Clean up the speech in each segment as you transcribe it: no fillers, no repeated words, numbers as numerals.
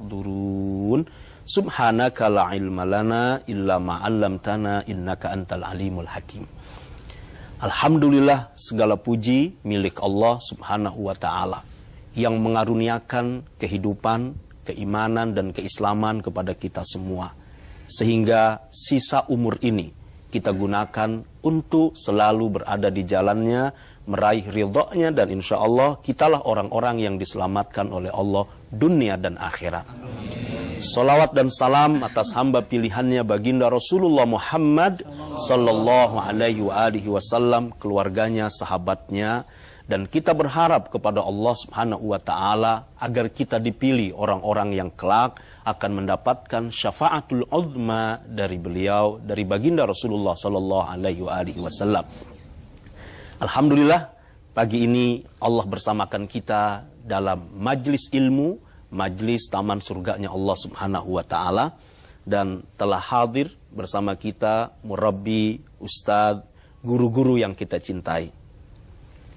yahdurun. Subhanaka la ilma lana illa ma 'allamtana innaka antal alimul hakim. Alhamdulillah, segala puji milik Allah Subhanahu wa ta'ala yang mengaruniakan kehidupan, keimanan dan keislaman kepada kita semua, sehingga sisa umur ini kita gunakan untuk selalu berada di jalannya, meraih ridhonya, dan insya Allah kitalah orang-orang yang diselamatkan oleh Allah dunia dan akhirat. Salawat dan salam atas hamba pilihannya baginda Rasulullah Muhammad sallallahu alaihi wasallam, keluarganya, sahabatnya, dan kita berharap kepada Allah Subhanahu wa taala agar kita dipilih orang-orang yang kelak akan mendapatkan syafaatul uzma dari beliau, dari baginda Rasulullah sallallahu alaihi wasallam. Alhamdulillah, pagi ini Allah bersamakan kita dalam majlis ilmu, majlis taman surganya Allah Subhanahu wa ta'ala, dan telah hadir bersama kita murabbi, ustadz, guru-guru yang kita cintai.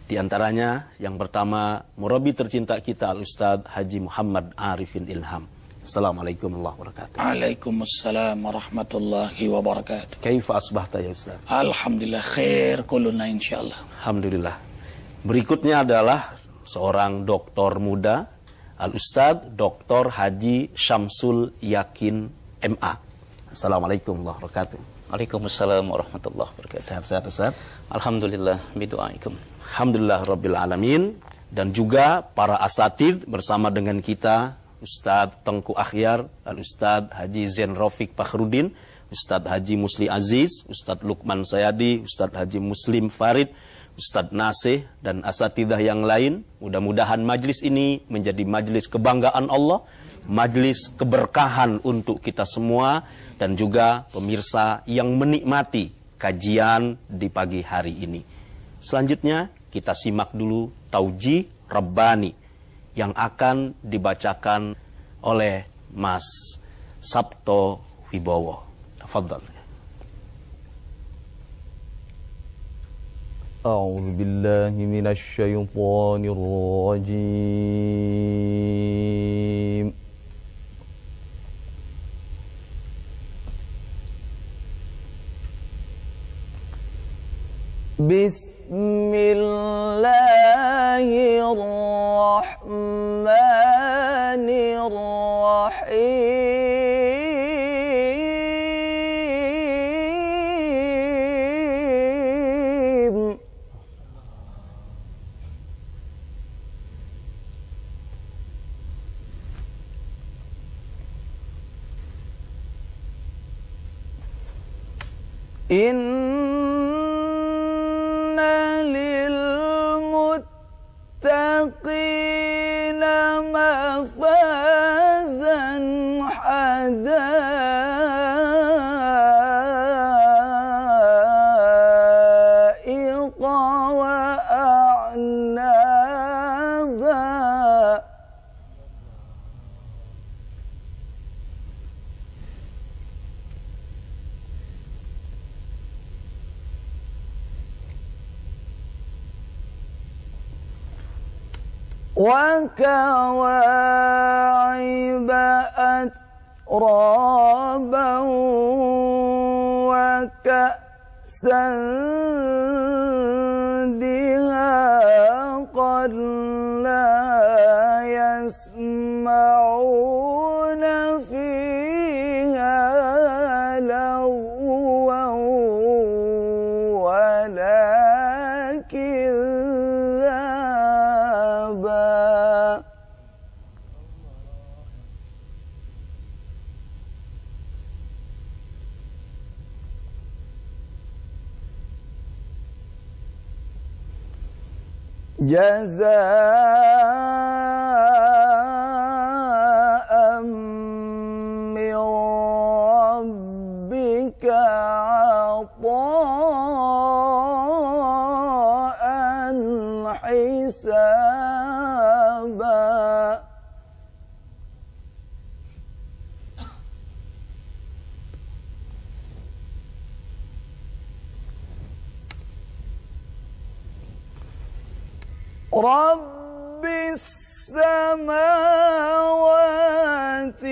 Di antaranya yang pertama, murabbi tercinta kita Al-Ustadz Haji Muhammad Arifin Ilham. Assalamualaikum warahmatullahi wabarakatuh. Waalaikumsalam warahmatullahi wabarakatuh. Kaifa asbahta ya Ustadz? Alhamdulillah khair kuluna insyaallah. Alhamdulillah. Berikutnya adalah seorang doktor muda, Al-Ustadz Dr. Haji Syamsul Yakin MA. Assalamualaikum warahmatullahi wabarakatuh. Waalaikumsalam warahmatullahi wabarakatuh. Sehat-sehat Ustadz? Alhamdulillah bidu'aikum. Alhamdulillah Rabbil Alamin. Dan juga para asatidz bersama dengan kita, Ustadz Tengku Akhyar, Al-Ustadz Haji Zain Rafiq Fakhrudin, Ustadz Haji Musli Aziz, Ustadz Lukman Sayadi, Ustadz Haji Muslim Farid, Ustadz Nasih, dan asatidzah yang lain. Mudah-mudahan majlis ini menjadi majlis kebanggaan Allah, majlis keberkahan untuk kita semua, dan juga pemirsa yang menikmati kajian di pagi hari ini. Selanjutnya kita simak dulu Taujih Rabbani yang akan dibacakan oleh Mas Sabto Wibowo. Tafadhal. أعوذ بالله من الشيطان الرجيم بسم الله الرحمن الرحيم Inna lilmuttaqina mafazan hadaiqa wa a'naba. وكواعب أترابا وكأسا دهاقا لا يسمعون فيها لغوا ولا كذابا. جزاء من ربك عطاء حسابا. رب السماوات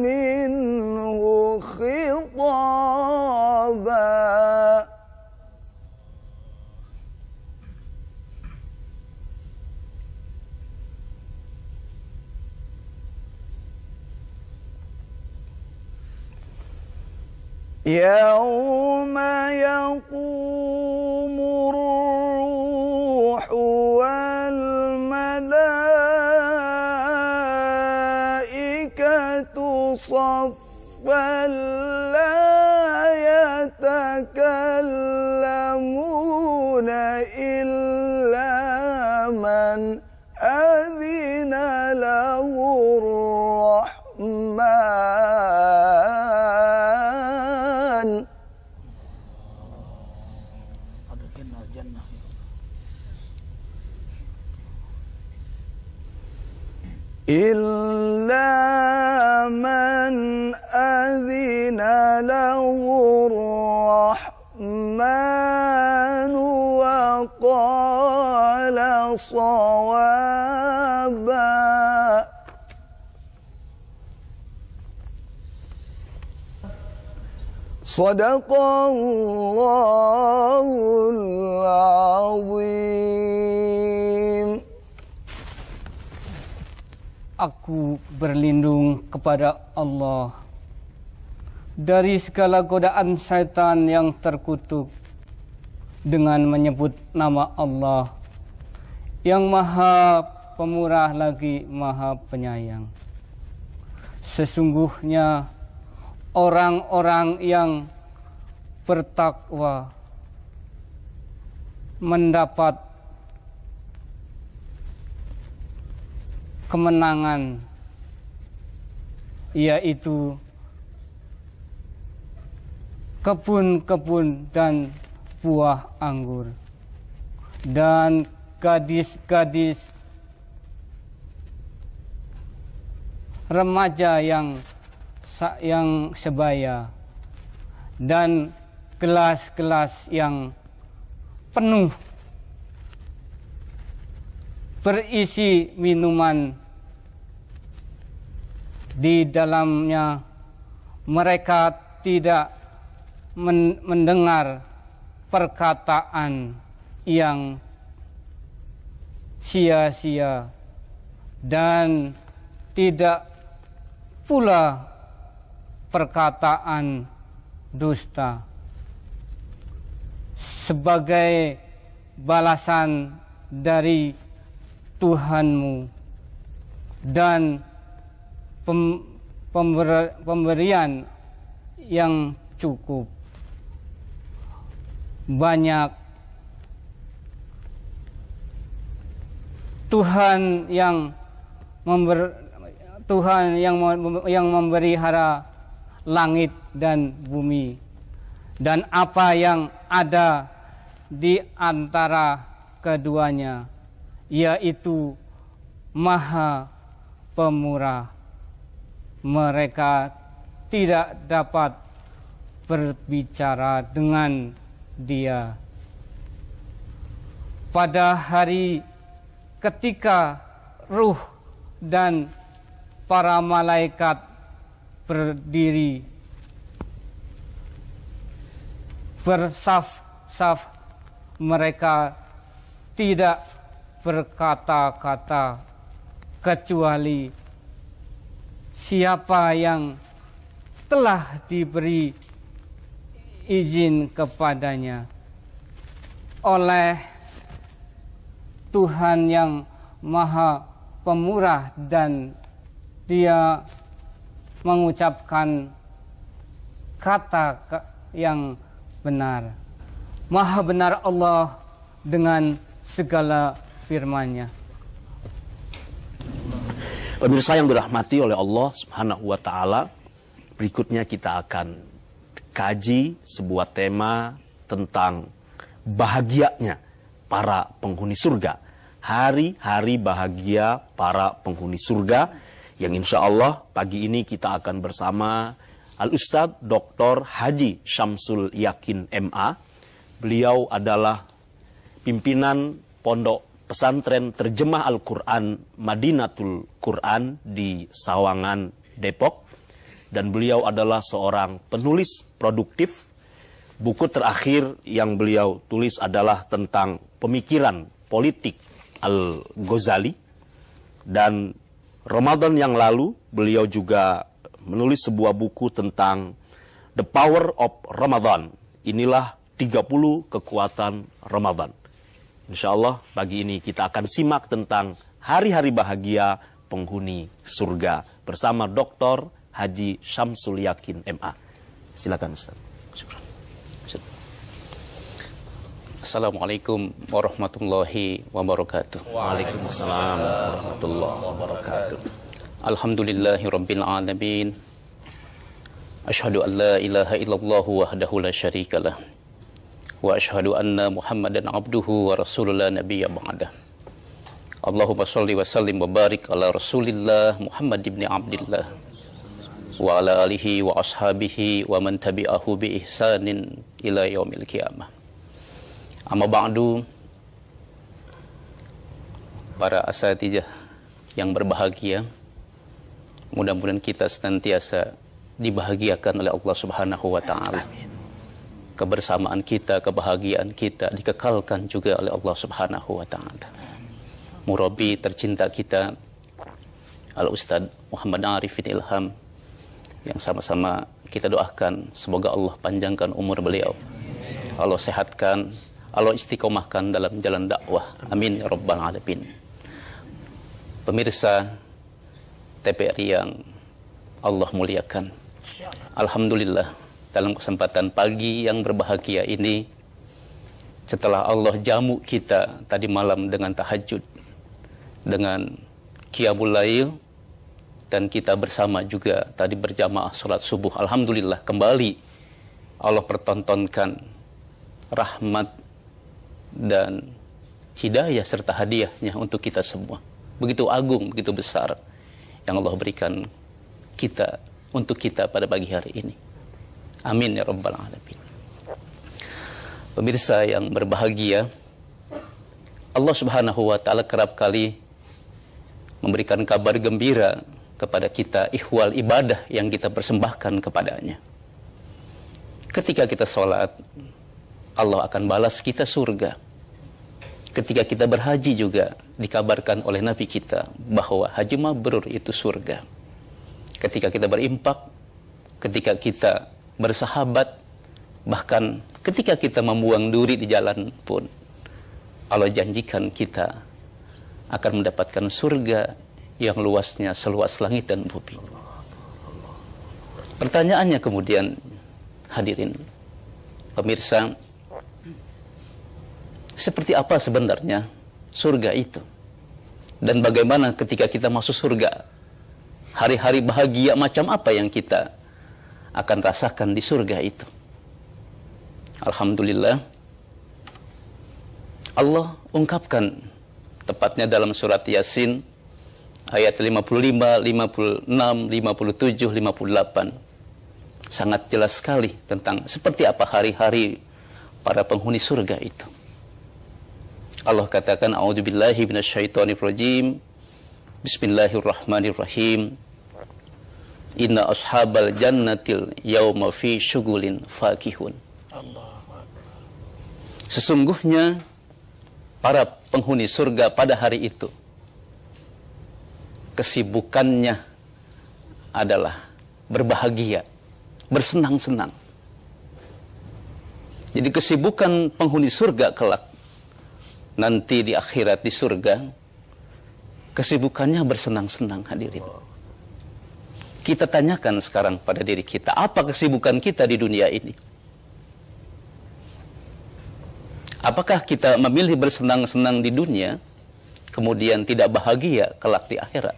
منه خطابا يوم يقوم الروح والملائكة صفا لا يتكلمون إلا من أذن له الرحمن إلا من أذن له الرحمن وقال صوابا صدق الله العظيم. Aku berlindung kepada Allah dari segala godaan syaitan yang terkutuk dengan menyebut nama Allah yang Maha Pemurah lagi Maha Penyayang. Sesungguhnya orang-orang yang bertakwa mendapat kemenangan, yaitu kebun-kebun dan buah anggur, dan gadis-gadis remaja yang sebaya, dan gelas-gelas yang penuh berisi minuman di dalamnya. Mereka tidak mendengar perkataan yang sia-sia dan tidak pula perkataan dusta. Sebagai balasan dari Tuhanmu dan pemberian yang cukup banyak. Tuhan yang memelihara langit dan bumi dan apa yang ada di antara keduanya, yaitu Maha Pemurah. Mereka tidak dapat berbicara dengan Dia. Pada hari ketika ruh dan para malaikat berdiri bersaf-saf, mereka tidak berkata-kata kecuali siapa yang telah diberi izin kepadanya oleh Tuhan yang Maha Pemurah, dan Dia mengucapkan kata yang benar. Maha benar Allah dengan segala firman-Nya. Pemirsa yang dirahmati oleh Allah Subhanahu wa taala, berikutnya kita akan kaji sebuah tema tentang bahagianya para penghuni surga. Hari-hari bahagia para penghuni surga yang insya Allah pagi ini kita akan bersama Al-Ustadz Dr. Haji Syamsul Yakin MA. Beliau adalah pimpinan Pondok Pesantren Terjemah Al-Quran Madinatul Quran di Sawangan, Depok. Dan beliau adalah seorang penulis produktif. Buku terakhir yang beliau tulis adalah tentang pemikiran politik Al-Ghazali. Dan Ramadan yang lalu beliau juga menulis sebuah buku tentang The Power of Ramadan. Inilah 30 kekuatan Ramadan. Insya Allah pagi ini kita akan simak tentang hari-hari bahagia penghuni surga bersama Dr. Haji Syamsul Yakin MA. Silakan Ustaz. Assalamualaikum warahmatullahi wabarakatuh. Waalaikumsalam warahmatullahi wabarakatuh. Alhamdulillahi rabbil alamin. Asyhadu an la ilaha illallah wahdahu la syarikalah. Wa asyhadu anna Muhammadan abduhu wa rasulullah nabiyya ba'dah. Allahumma shalli wa sallim wa barik ala Rasulillah Muhammad ibn Abdillah wa ala alihi wa ashabihi wa man tabi'ahu bi ihsanin ila yaumil qiyamah. Amma ba'du, para asatijah yang berbahagia, mudah-mudahan kita senantiasa dibahagiakan oleh Allah Subhanahu wa taala. Kebersamaan kita, kebahagiaan kita dikekalkan juga oleh Allah Subhanahu wa taala. Murabi tercinta kita Al-Ustaz Muhammad Arifin Ilham, yang sama-sama kita doakan semoga Allah panjangkan umur beliau, Allah sehatkan, Allah istiqomahkan dalam jalan dakwah. Amin ya rabbal alamin. Pemirsa TPRI yang Allah muliakan, alhamdulillah dalam kesempatan pagi yang berbahagia ini, setelah Allah jamu kita tadi malam dengan tahajud, dengan qiyamul lail, dan kita bersama juga tadi berjamaah sholat subuh, alhamdulillah kembali Allah pertontonkan rahmat dan hidayah serta hadiahnya untuk kita semua. Begitu agung, begitu besar yang Allah berikan kita, untuk kita pada pagi hari ini. Amin ya rabbal alamin. Pemirsa yang berbahagia, Allah Subhanahu wa taala kerap kali memberikan kabar gembira kepada kita ihwal ibadah yang kita persembahkan kepadanya. Ketika kita sholat, Allah akan balas kita surga. Ketika kita berhaji juga dikabarkan oleh Nabi kita bahwa haji mabrur itu surga. Ketika kita berimpak, ketika kita bersahabat, bahkan ketika kita membuang duri di jalan pun, Allah janjikan kita akan mendapatkan surga yang luasnya seluas langit dan bumi. Pertanyaannya kemudian, hadirin pemirsa, seperti apa sebenarnya surga itu? Dan bagaimana ketika kita masuk surga? Hari-hari bahagia macam apa yang kita akan rasakan di surga itu? Alhamdulillah, Allah ungkapkan tepatnya dalam surat Yasin ayat 55, 56, 57, 58. Sangat jelas sekali tentang seperti apa hari-hari para penghuni surga itu. Allah katakan, a'udzubillahi minasyaitonirrajim. Bismillahirrahmanirrahim. Inna ashabal jannatil yauma fi syughulin fakihun. Sesungguhnya para penghuni surga pada hari itu kesibukannya adalah berbahagia, bersenang-senang. Jadi kesibukan penghuni surga kelak nanti di akhirat di surga, kesibukannya bersenang-senang, hadirin. Kita tanyakan sekarang pada diri kita, apa kesibukan kita di dunia ini? Apakah kita memilih bersenang-senang di dunia, kemudian tidak bahagia kelak di akhirat?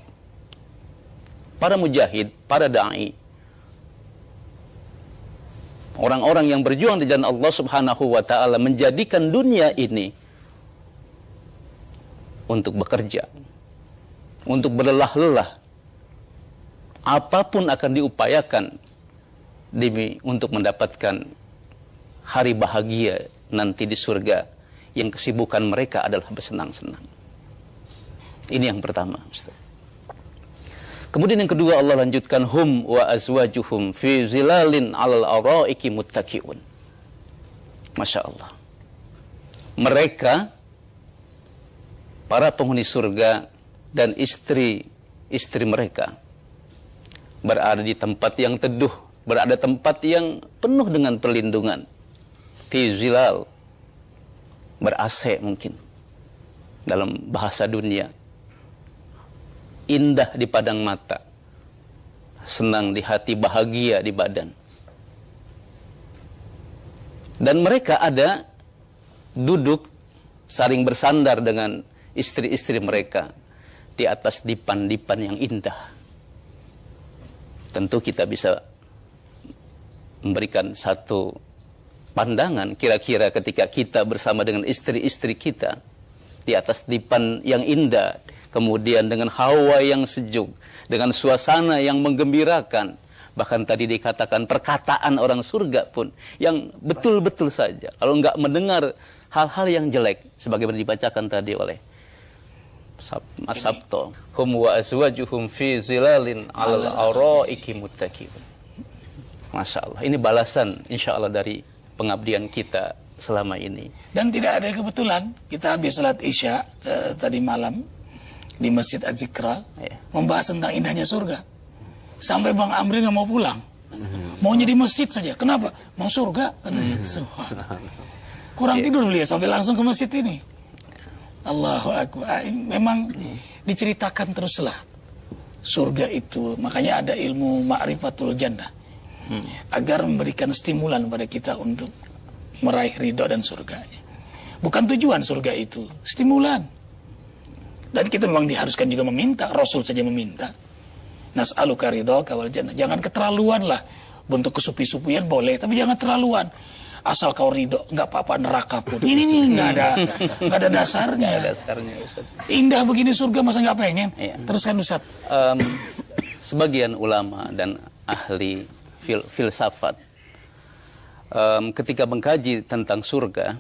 Para mujahid, para da'i, orang-orang yang berjuang di jalan Allah Subhanahu wa taala menjadikan dunia ini untuk bekerja, untuk berlelah-lelah. Apapun akan diupayakan demi untuk mendapatkan hari bahagia nanti di surga, yang kesibukan mereka adalah bersenang-senang. Ini yang pertama, Ustaz. Kemudian yang kedua Allah lanjutkan, hum wa azwajuhum fi zilalin 'alal araiki muttaqiun. Masya Allah. Mereka, para penghuni surga dan istri-istri mereka berada di tempat yang teduh, berada tempat yang penuh dengan perlindungan. Fi zilal, ber-AC mungkin dalam bahasa dunia. Indah di padang mata, senang di hati, bahagia di badan. Dan mereka ada duduk saling bersandar dengan istri-istri mereka di atas dipan-dipan yang indah. Tentu kita bisa memberikan satu pandangan kira-kira ketika kita bersama dengan istri-istri kita di atas dipan yang indah, kemudian dengan hawa yang sejuk, dengan suasana yang menggembirakan. Bahkan tadi dikatakan perkataan orang surga pun yang betul-betul saja. Kalau enggak mendengar hal-hal yang jelek, sebagaimana dibacakan tadi oleh Mas Sabto. Hum wa azwajuhum fi zilalin 'alal araiki muttaqiun. Masya Allah. Ini balasan insya Allah dari pengabdian kita selama ini. Dan tidak ada kebetulan, kita habis salat Isya tadi malam di Masjid Az-Zikra, membahas tentang indahnya surga. Sampai Bang Amri nggak mau pulang, maunya di masjid saja. Kenapa? Mau surga katanya. Kurang tidur beliau sampai langsung ke masjid ini. Allahu Akbar. Memang diceritakan teruslah surga itu. Makanya ada ilmu ma'rifatul jannah, agar memberikan stimulan pada kita untuk meraih ridho dan surganya. Bukan tujuan surga itu, stimulan. Dan kita memang diharuskan juga meminta. Rasul saja meminta, nas'aluka ridhaka wal jannah. Jangan keterlaluan lah. Bentuk kesupi-supian boleh, tapi jangan terlaluan. Asal kau ridho, nggak apa-apa neraka pun. Ini nih nggak ada dasarnya. Nggak ada dasarnya, Ustaz. Indah begini surga masa nggak pengen? Iya. Teruskan Ustaz. Sebagian ulama dan ahli filsafat ketika mengkaji tentang surga,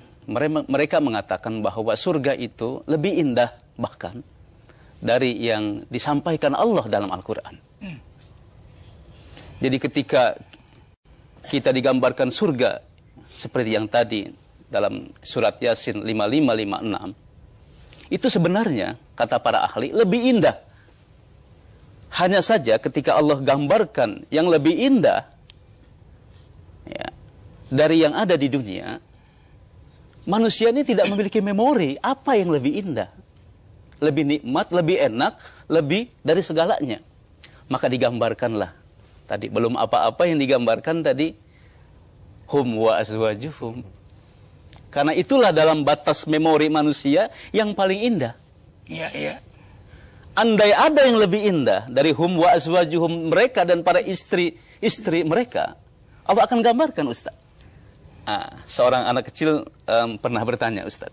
mereka mengatakan bahwa surga itu lebih indah bahkan dari yang disampaikan Allah dalam Al-Quran. Jadi ketika kita digambarkan surga seperti yang tadi dalam surat Yasin 5556, itu sebenarnya kata para ahli lebih indah. Hanya saja ketika Allah gambarkan yang lebih indah ya, dari yang ada di dunia, manusia ini tidak memiliki memori apa yang lebih indah, lebih nikmat, lebih enak, lebih dari segalanya. Maka digambarkanlah tadi, belum apa-apa yang digambarkan tadi, hum wa azwajuhum. Karena itulah dalam batas memori manusia yang paling indah. Iya, iya. Andai ada yang lebih indah dari hum wa azwajuhum, mereka dan para istri mereka, Allah akan gambarkan, Ustaz. Seorang anak kecil pernah bertanya, Ustaz,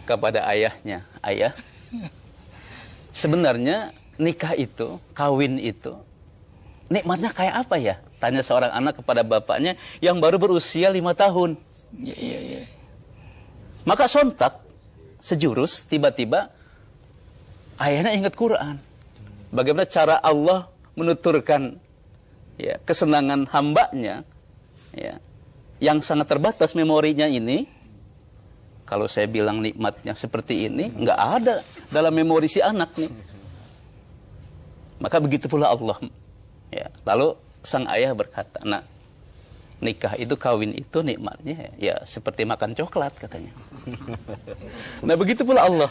kepada ayahnya, ayah, sebenarnya nikah itu, kawin itu, nikmatnya kayak apa ya? Tanya seorang anak kepada bapaknya yang baru berusia 5 tahun. Iya, iya, iya. Maka sontak, sejurus, tiba-tiba ayahnya ingat Quran. Bagaimana cara Allah menuturkan ya, kesenangan hambanya ya, yang sangat terbatas memorinya ini. Kalau saya bilang nikmatnya seperti ini, nggak ada dalam memori si anak nih. Maka begitu pula Allah. Ya, lalu sang ayah berkata, nah, nikah itu, kawin itu nikmatnya ya seperti makan coklat katanya. Nah begitu pula Allah.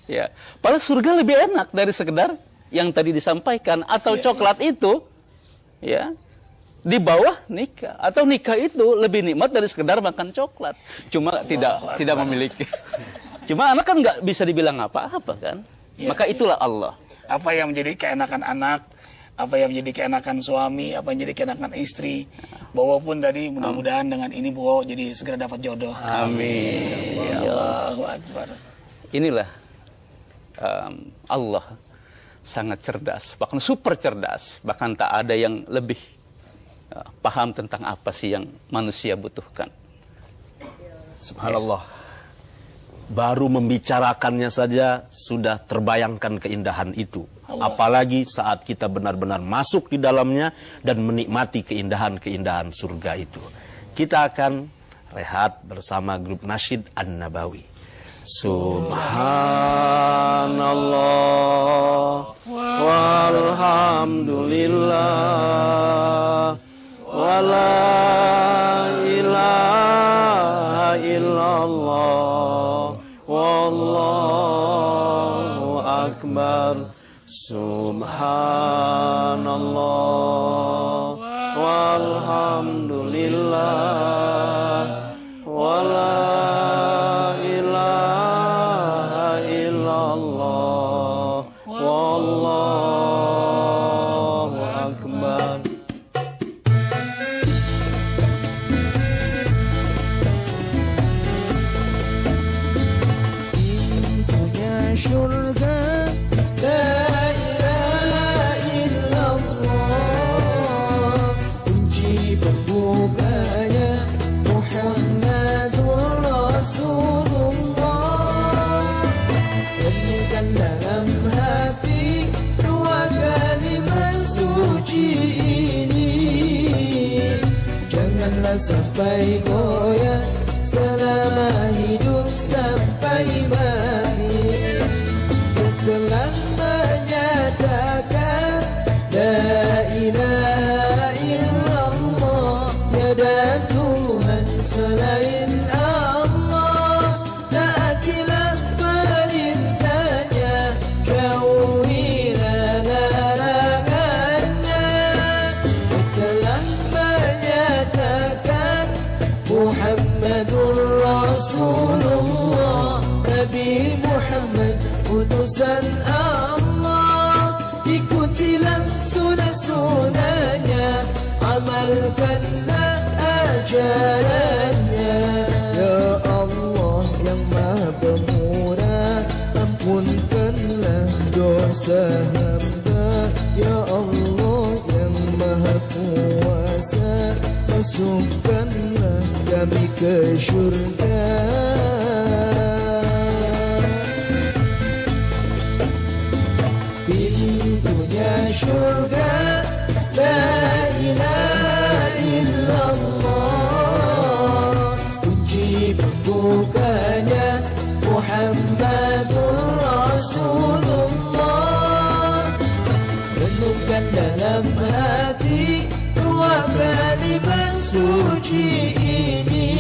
Ya, padahal surga lebih enak dari sekedar yang tadi disampaikan, atau coklat itu ya di bawah nikah, atau nikah itu lebih nikmat dari sekedar makan coklat. Cuma tidak memiliki. Cuma anak kan nggak bisa dibilang apa-apa kan. Maka itulah Allah. Apa yang menjadi keenakan anak, apa yang menjadi keenakan suami, apa yang menjadi keenakan istri. Bawa pun tadi mudah-mudahan dengan ini bawa jadi segera dapat jodoh. Amin. Ya Allahu Akbar. Inilah Allah sangat cerdas, bahkan super cerdas. Bahkan tak ada yang lebih paham tentang apa sih yang manusia butuhkan. Subhanallah. baru membicarakannya saja sudah terbayangkan keindahan itu. Apalagi saat kita benar-benar masuk di dalamnya dan menikmati keindahan-keindahan surga itu. Kita akan rehat bersama grup Nasyid An-Nabawi. Subhanallah walhamdulillah wala ilaha illallah wallahu akbar. Subhanallah walhamdulillah wala ilaha illallah wallahu akbar. Pintunya surga, la ilaha illallah. Kunci pembukanya Muhammadur Rasulullah. Renungkan dalam hati dua kalimat suci ini. Janganlah sampai goyah selama hidup sampai mati. Setelah menyatakan la ilaha illallah, tiada Tuhan selain Allah, taatilah perintahnya, jauhilah larangannya. Setelah menyatakan Muhammadur Rasulullah, Nabi Muhammad utusan Allah, ikutilah sunnah-sunnahnya, amalkanlah ajarannya. Ya Allah yang Maha Pemurah, ampunkanlah dosa hamba. Ya Allah yang Maha Kuasa, masukkanlah kami ke syurga. Pintunya syurga, la ilaha illallah. Kunci pembukanya Muhammadur Rasulullah. Renungkan dalam hati dua kalimat suci ini.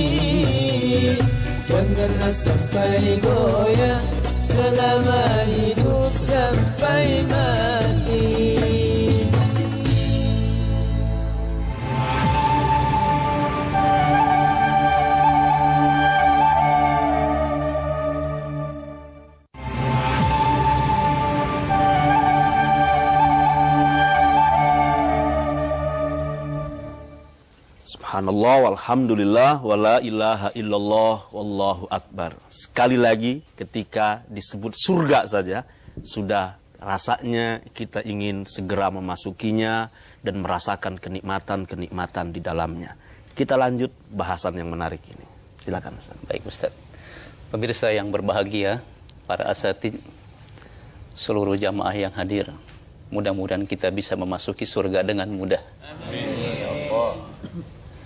Janganlah sampai goyah selama hidup sampai mati. Subhanallah walhamdulillah wala ilaha illallah wallahu akbar. Sekali lagi ketika disebut surga saja sudah rasanya kita ingin segera memasukinya dan merasakan kenikmatan-kenikmatan di dalamnya. Kita lanjut bahasan yang menarik ini. Silakan Ustaz. Baik Ustaz. Pemirsa yang berbahagia, para asatidz, seluruh jamaah yang hadir, mudah-mudahan kita bisa memasuki surga dengan mudah. Amin.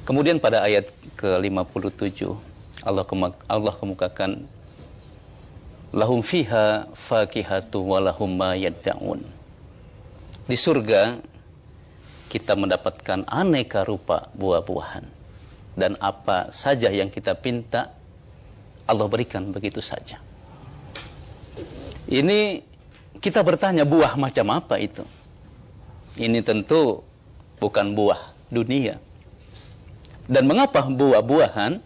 Kemudian pada ayat ke-57 Allah kemukakan lahum fiha fakihatu walahum ma yadda'un. Di surga kita mendapatkan aneka rupa buah-buahan, dan apa saja yang kita pinta Allah berikan begitu saja. Ini kita bertanya, buah macam apa itu? Ini tentu bukan buah dunia. Dan mengapa buah-buahan?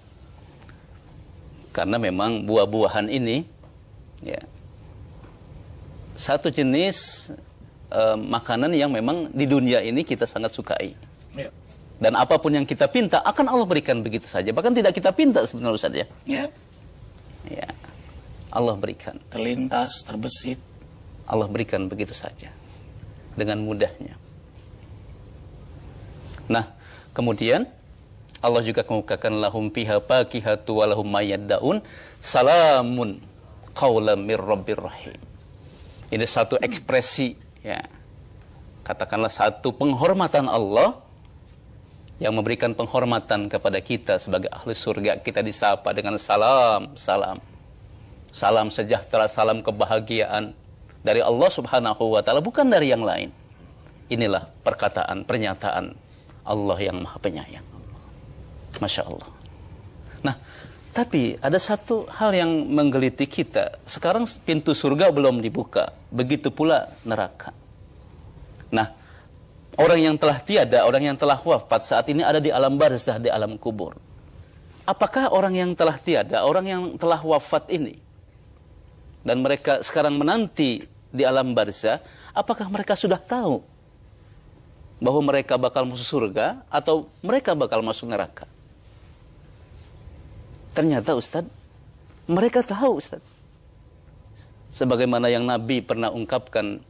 Karena memang buah-buahan ini ya, satu jenis makanan yang memang di dunia ini kita sangat sukai. Ya. Dan apapun yang kita pinta akan Allah berikan begitu saja. Bahkan tidak kita pinta sebenarnya saja. Ya. Ya. Allah berikan. Terlintas, terbesit. Allah berikan begitu saja. Dengan mudahnya. Nah, kemudian Allah juga mengucapkan lahum fiha fakihatu wa lahum mayyaddaun salamun qaulam mir rabbir rahim. Ini satu ekspresi, ya, katakanlah satu penghormatan Allah yang memberikan penghormatan kepada kita sebagai ahli surga. Kita disapa dengan salam, salam, salam sejahtera, salam kebahagiaan dari Allah Subhanahu wa Ta'ala, bukan dari yang lain. Inilah perkataan, pernyataan Allah yang Maha Penyayang. Masya Allah. Nah, tapi ada satu hal yang menggeliti kita. Sekarang pintu surga belum dibuka, begitu pula neraka. Nah, orang yang telah tiada, orang yang telah wafat saat ini ada di alam barzah, di alam kubur. Apakah orang yang telah tiada, orang yang telah wafat ini, dan mereka sekarang menanti di alam barzah, apakah mereka sudah tahu bahwa mereka bakal masuk surga atau mereka bakal masuk neraka? Ternyata Ustaz, mereka tahu Ustaz. Sebagaimana yang Nabi pernah ungkapkan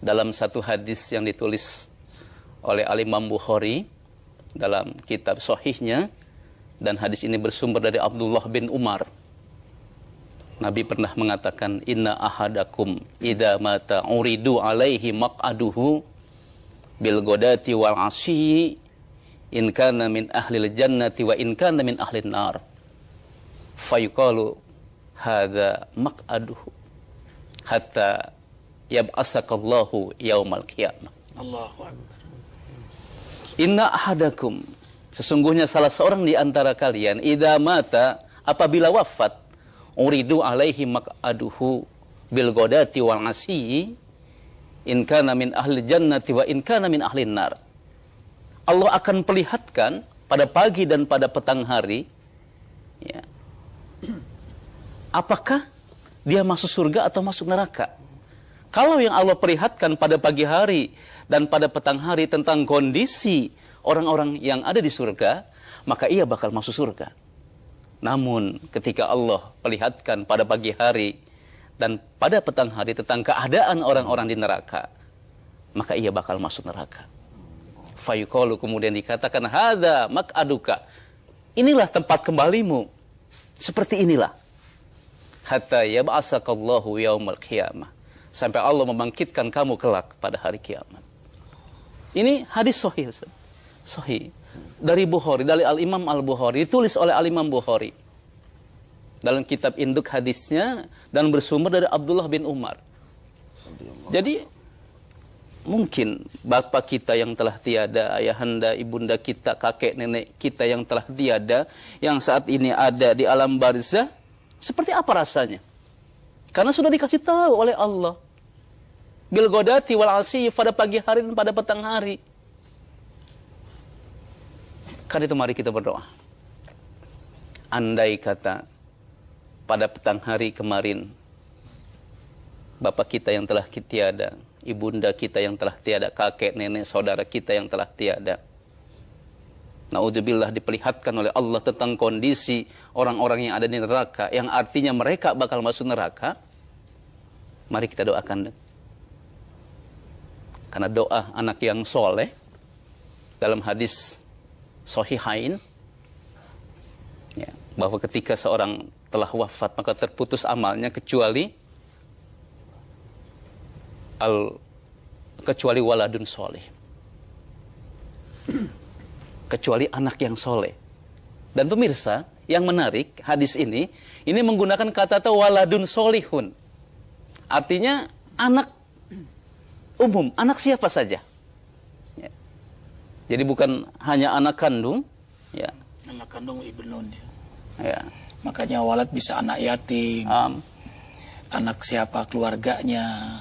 dalam satu hadis yang ditulis oleh Al-Imam Bukhari dalam kitab Sahihnya, dan hadis ini bersumber dari Abdullah bin Umar. Nabi pernah mengatakan, inna ahadakum idza mata uridu alaihi maq'aduhu bil godati wal asyi in kana min ahlil jannati wa in kana min ahlin nar fayuqalu hadza maq'aduhu hatta yab'asakallahu yaumal qiyamah. Allahu akbar. Inna ahadakum, sesungguhnya salah seorang di antara kalian, idza mata, apabila wafat, uridu alaihi maq'aduhu bil godati wal asyi in kana min ahli jannati wa in kana min ahlin nar. Allah akan perlihatkan pada pagi dan pada petang hari, ya, apakah dia masuk surga atau masuk neraka. Kalau yang Allah perlihatkan pada pagi hari dan pada petang hari tentang kondisi orang-orang yang ada di surga, maka ia bakal masuk surga. Namun ketika Allah perlihatkan pada pagi hari dan pada petang hari tentang keadaan orang-orang di neraka, maka ia bakal masuk neraka. Fayuqalu, kemudian dikatakan, hadza maq'aduka, inilah tempat kembalimu. Seperti inilah. Hatta yab'asakallahu yaumal qiyamah, sampai Allah membangkitkan kamu kelak pada hari kiamat. Ini hadis sahih, sahih dari Bukhari, dari Al-Imam Al-Bukhari, ditulis oleh Al-Imam Bukhari dalam kitab induk hadisnya, dan bersumber dari Abdullah bin Umar. Jadi mungkin bapak kita yang telah tiada, ayahanda, ibunda kita, kakek nenek kita yang telah tiada, yang saat ini ada di alam barzah, seperti apa rasanya? Karena sudah dikasih tahu oleh Allah, bil godati wal asyi, pada pagi hari dan pada petang hari. Karena itu mari kita berdoa. Andai kata pada petang hari kemarin bapak kita yang telah tiada, ibunda kita yang telah tiada, kakek, nenek, saudara kita yang telah tiada, naudzubillah, diperlihatkan oleh Allah tentang kondisi orang-orang yang ada di neraka, yang artinya mereka bakal masuk neraka. Mari kita doakan. Karena doa anak yang soleh dalam hadis Sahihain, ya, bahwa ketika seorang telah wafat maka terputus amalnya kecuali waladun soleh, kecuali anak yang soleh. Dan pemirsa, yang menarik hadis ini menggunakan kata waladun solihun, artinya anak umum, anak siapa saja. Ya. Jadi bukan hanya anak kandung, ya. Anak kandung ibnun, Ya. Makanya walad bisa anak yatim, anak siapa keluarganya,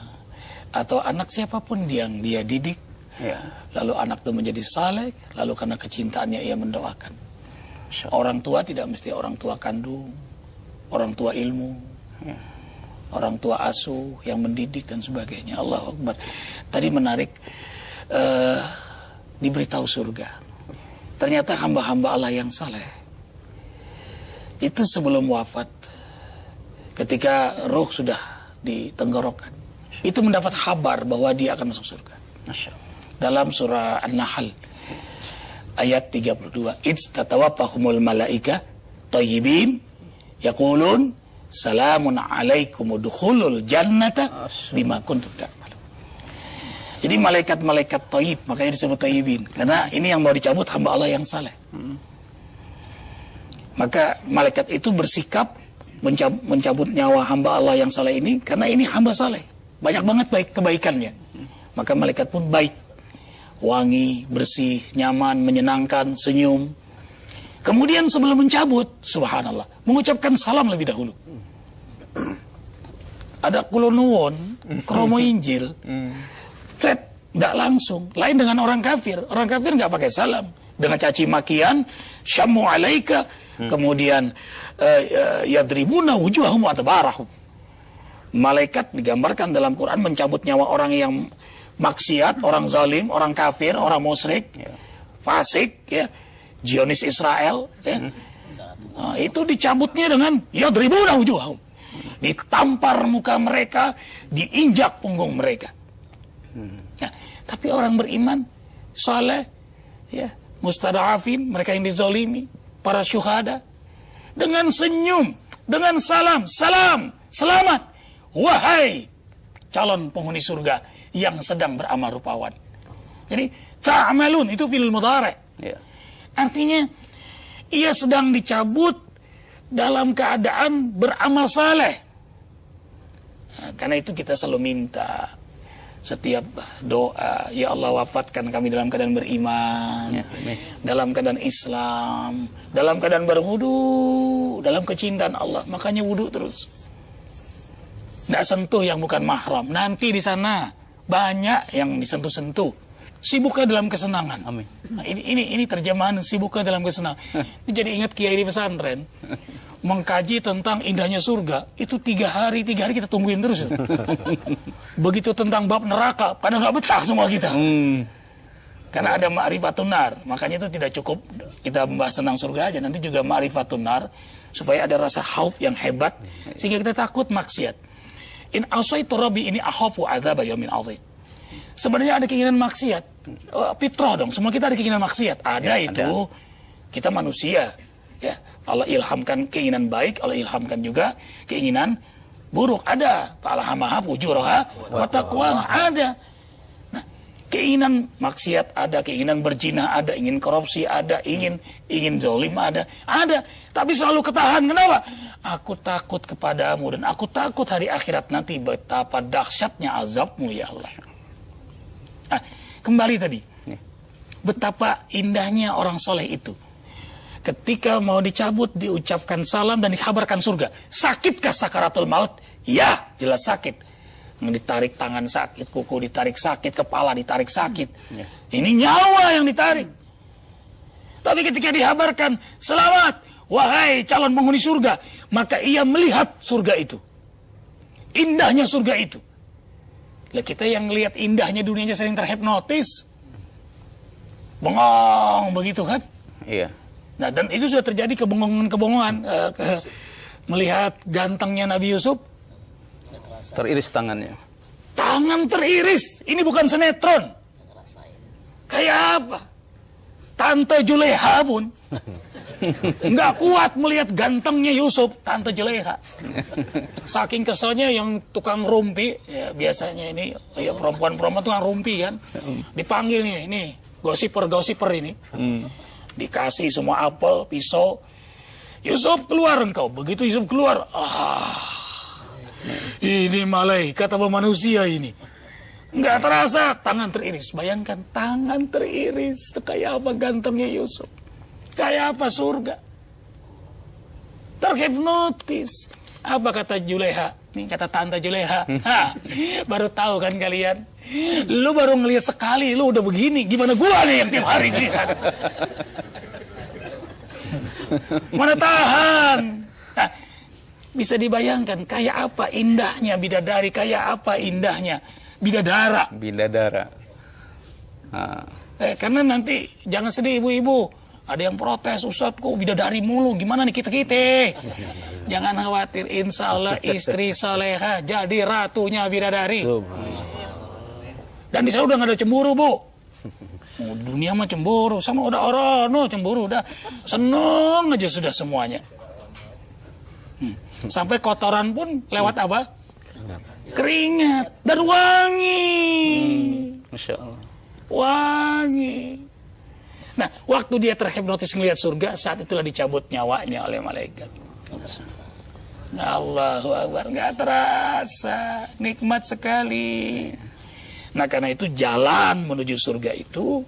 atau anak siapapun yang dia didik, Ya. lalu anak itu menjadi saleh, lalu karena kecintaannya ia mendoakan. Orang tua tidak mesti orang tua kandung, orang tua ilmu, Ya. orang tua asuh yang mendidik dan sebagainya. Allahu Akbar. Tadi menarik, diberitahu surga. Ternyata hamba-hamba Allah yang saleh itu sebelum wafat, ketika ruh sudah di tenggorokan, itu mendapat kabar bahwa dia akan masuk surga. Dalam surah An-Nahl ayat 32. Istatawafahumul malaika thayyibin yaqulun salamun alaikum udkhulul jannata bima kuntum ta'malun. Jadi malaikat-malaikat thayyib, makanya disebut thayyibin, karena ini yang mau dicabut hamba Allah yang saleh. Maka malaikat itu bersikap mencabut nyawa hamba Allah yang saleh ini karena ini hamba saleh. Banyak banget baik kebaikannya. Maka malaikat pun baik, wangi, bersih, nyaman, menyenangkan, senyum. Kemudian sebelum mencabut, subhanallah, mengucapkan salam lebih dahulu. Ada kulonuwon, kromo Injil, nggak langsung. Lain dengan orang kafir. Orang kafir nggak pakai salam. Dengan caci makian, syammu alaika, kemudian yadribuna wujuhahum wa adbarahum. Malaikat digambarkan dalam Quran mencabut nyawa orang yang maksiat, orang zalim, orang kafir, orang musyrik, fasik, ya, Zionis Israel, ya. Itu dicabutnya dengan yadribuna wujuhahum. Ditampar muka mereka, diinjak punggung mereka. Nah, tapi orang beriman, saleh, ya, mustada'afin, mereka yang dizalimi, para syuhada, dengan senyum, dengan salam, salam, selamat, wahai calon penghuni surga yang sedang beramal rupawan. Jadi ta'malun itu fi'il mudhari'. Artinya ia sedang dicabut dalam keadaan beramal saleh. Nah, karena itu kita selalu minta setiap doa, ya Allah wafatkan kami dalam keadaan beriman, dalam keadaan Islam, dalam keadaan berwudu, dalam kecintaan Allah. Makanya wudu terus. Nggak sentuh yang bukan mahram. Nanti di sana banyak yang disentuh-sentuh. Sibuknya dalam kesenangan. Amin. Nah, ini terjemahan sibuknya dalam kesenangan. Jadi ingat kiai di pesantren mengkaji tentang indahnya surga, itu 3 hari kita tungguin terus. Begitu tentang bab neraka, pada nggak betah semua kita. Karena ada ma'rifatun nar, makanya itu tidak cukup kita membahas tentang surga aja, nanti juga ma'rifatun nar, supaya ada rasa khauf yang hebat, sehingga kita takut maksiat. In asaitu rabbi ini akhafu adzab yaumin azim. Sebenarnya ada keinginan maksiat, fitrah dong, semua kita ada keinginan maksiat, ada ya, itu, ada. Kita manusia, ya. Allah ilhamkan keinginan baik, Allah ilhamkan juga keinginan buruk. Ada. Fa'alhamaha fujuraha wa taqwaha, ada. Nah, keinginan maksiat ada, keinginan berzina ada, ingin korupsi ada, ingin zalim ada. Tapi selalu ketahan. Kenapa? Aku takut kepadamu dan aku takut hari akhirat nanti betapa dahsyatnya azabmu ya Allah. Nah, kembali tadi. Betapa indahnya orang soleh itu. Ketika mau dicabut, diucapkan salam dan dikabarkan surga. Sakitkah sakaratul maut? Ya, jelas sakit. Ditarik tangan sakit, kuku ditarik sakit, kepala ditarik sakit. Ini nyawa yang ditarik. Tapi ketika dikabarkan selamat, wahai calon penghuni surga, maka ia melihat surga itu. Indahnya surga itu. Lah kita yang lihat indahnya dunianya sering terhipnotis. Bengong begitu kan? Iya. Nah, dan itu sudah terjadi kebohongan-kebohongan. Melihat gantengnya Nabi Yusuf, teriris tangannya. Tangan teriris. Ini bukan sinetron. Kayak apa? Tante Juleha pun nggak kuat melihat gantengnya Yusuf, Tante Juleha. Saking keselnya yang tukang rumpi, ya biasanya ini ya perempuan-perempuan tukang rumpi kan, dipanggil nih gosiper ini. Dikasih semua apel, pisau. Yusuf keluar engkau. Begitu Yusuf keluar, ini malaikat apa manusia ini? Nggak terasa, tangan teriris. Bayangkan, tangan teriris. Kayak apa gantengnya Yusuf? Kayak apa surga? Terhipnotis. Apa kata Juleha? Nih kata Tante Juleha. Baru tahu kan kalian? Lu baru ngelihat sekali, lu udah begini. Gimana gua nih yang tiap hari ngelihat? Mana tahan? Nah, bisa dibayangkan kayak apa indahnya bidadari, kayak apa indahnya bidadara. Karena nanti jangan sedih ibu-ibu. Ada yang protes, Ustaz kok bidadari mulu, gimana nih kita? Jangan khawatir, insya Allah istri soleha jadi ratunya bidadari. Dan di sana udah gak ada cemburu, Bu. Dunia mah cemburu, sama udah orang cemburu, udah seneng aja sudah semuanya. Sampai kotoran pun lewat apa? Keringat dan wangi. Masya Allah. Wangi. Nah, waktu dia terhipnotis melihat surga, saat itulah dicabut nyawanya oleh malaikat. Allahu Akbar, nggak terasa, nikmat sekali. Nah, karena itu jalan menuju surga itu,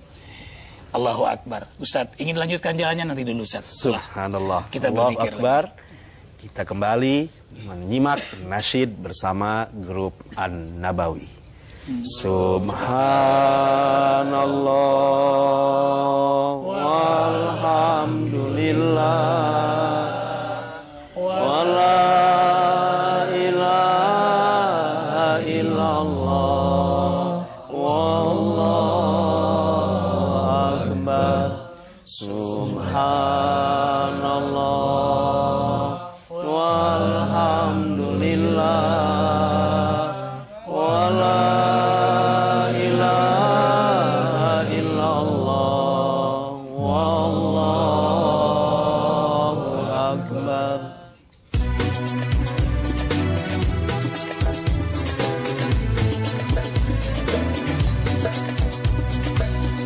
Allahu Akbar. Ustaz, ingin lanjutkan jalannya nanti dulu, Ustaz. Subhanallah. Kita Allahu berzikir Akbar. Kita kembali menyimak nasyid bersama grup An-Nabawi. Subhanallah walhamdulillah wa la ilaha illallah wallahu akbar. Subhanallah walhamdulillah wa la ilaha illallah wallahu akbar.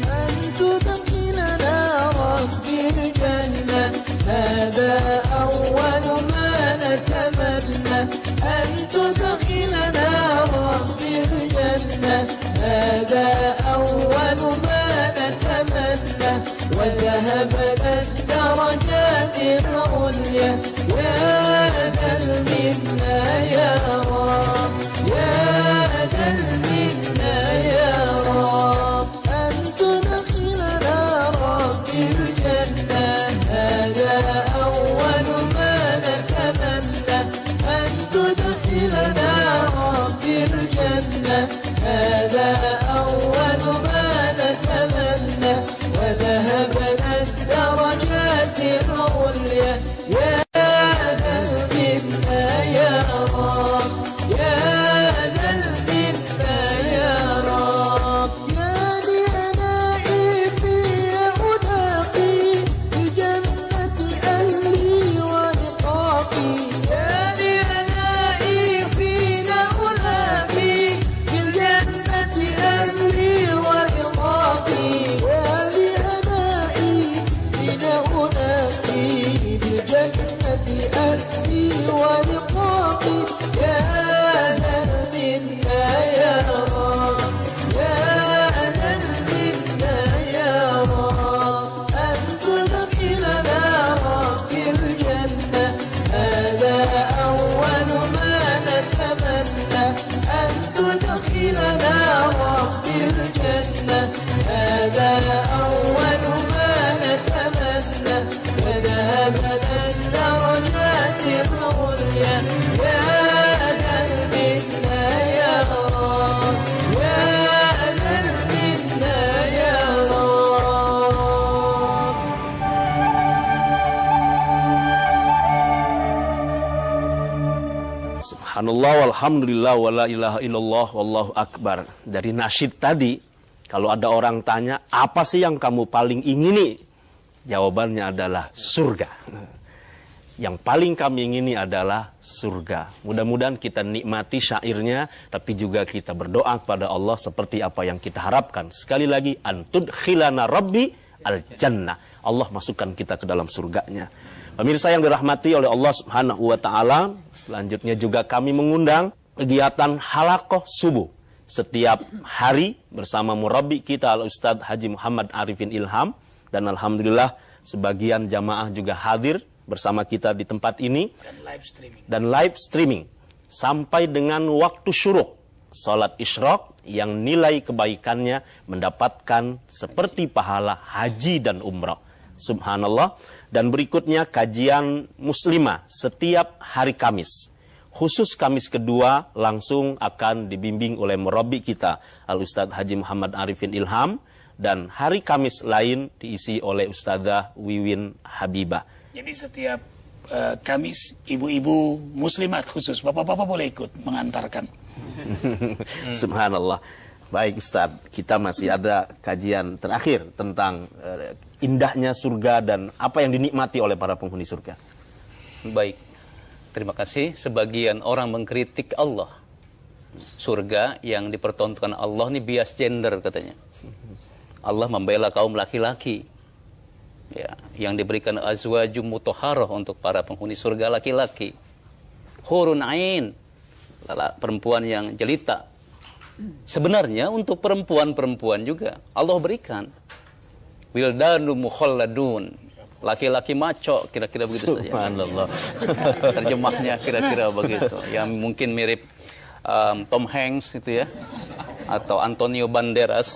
أن تدخلنا ربي الجنة هذا أول ما نتمنى أن تدخلنا ربي الجنة هذا أول ما نتمنى وذهبنا الدرجات العليا يا ذا المنى يا رب يا ذا المنى يا رب أن تدخلنا ربي الجنة هذا أول ما نتمنى أن تدخلنا ربي الجنة هذا أول ما نتمنى وذهبنا الدرجات العليا يا ذا المنى يا رب يا ذا المنى يا رب يا لأنائي في أناقي بجنة أهلي ولقاقي يا لأنائي فينا أناقي بالجنة أهلي ولقاقي يا لأنائي فينا أناقي بالجنة أهلي ولقاقي يا ذا المنى يا رب يا ذا المنى يا رب أن تدخلنا ربي الجنة هذا أول ما نتمنى أن تدخلنا ربي الجنة هذا أول ما نتمنى وذهبنا الدرجات العليا يا ذا المنى يا رب يا ذا المنى يا رب Subhanallah walhamdulillah wa la ilaha illallah wallahu akbar. Dari nasyid tadi, kalau ada orang tanya, apa sih yang kamu paling ingini? Jawabannya adalah surga. Yang paling kami ingini adalah surga. Mudah-mudahan kita nikmati syairnya, tapi juga kita berdoa kepada Allah seperti apa yang kita harapkan. Sekali lagi, antud khilana rabbi al-jannah. Allah masukkan kita ke dalam surganya. Pemirsa yang dirahmati oleh Allah Subhanahu wa taala, selanjutnya juga kami mengundang kegiatan halaqah subuh setiap hari bersama murabbi kita Al-Ustadz Haji Muhammad Arifin Ilham, dan alhamdulillah sebagian jamaah juga hadir bersama kita di tempat ini dan live streaming sampai dengan waktu syuruk salat isyraq yang nilai kebaikannya mendapatkan seperti pahala haji dan umrah. Subhanallah. Dan berikutnya kajian muslimah setiap hari Kamis. Khusus Kamis kedua langsung akan dibimbing oleh murabbi kita Al-Ustadz Haji Muhammad Arifin Ilham, dan hari Kamis lain diisi oleh Ustadzah Wiwin Habibah. Jadi setiap Kamis ibu-ibu muslimat khusus, bapak-bapak boleh ikut mengantarkan. Subhanallah. Baik Ustaz, kita masih ada kajian terakhir tentang indahnya surga dan apa yang dinikmati oleh para penghuni surga. Baik, terima kasih. Sebagian orang mengkritik Allah. Surga yang dipertontonkan Allah ini bias gender katanya. Allah membela kaum laki-laki. Ya, yang diberikan azwajum mutahharah untuk para penghuni surga laki-laki. Hurun ain, perempuan yang jelita. Sebenarnya untuk perempuan-perempuan juga Allah berikan wildanu mukhalladun, laki-laki maco, kira-kira begitu saja. Subhanallah. Terjemahnya kira-kira begitu. Yang mungkin mirip Tom Hanks itu ya, atau Antonio Banderas.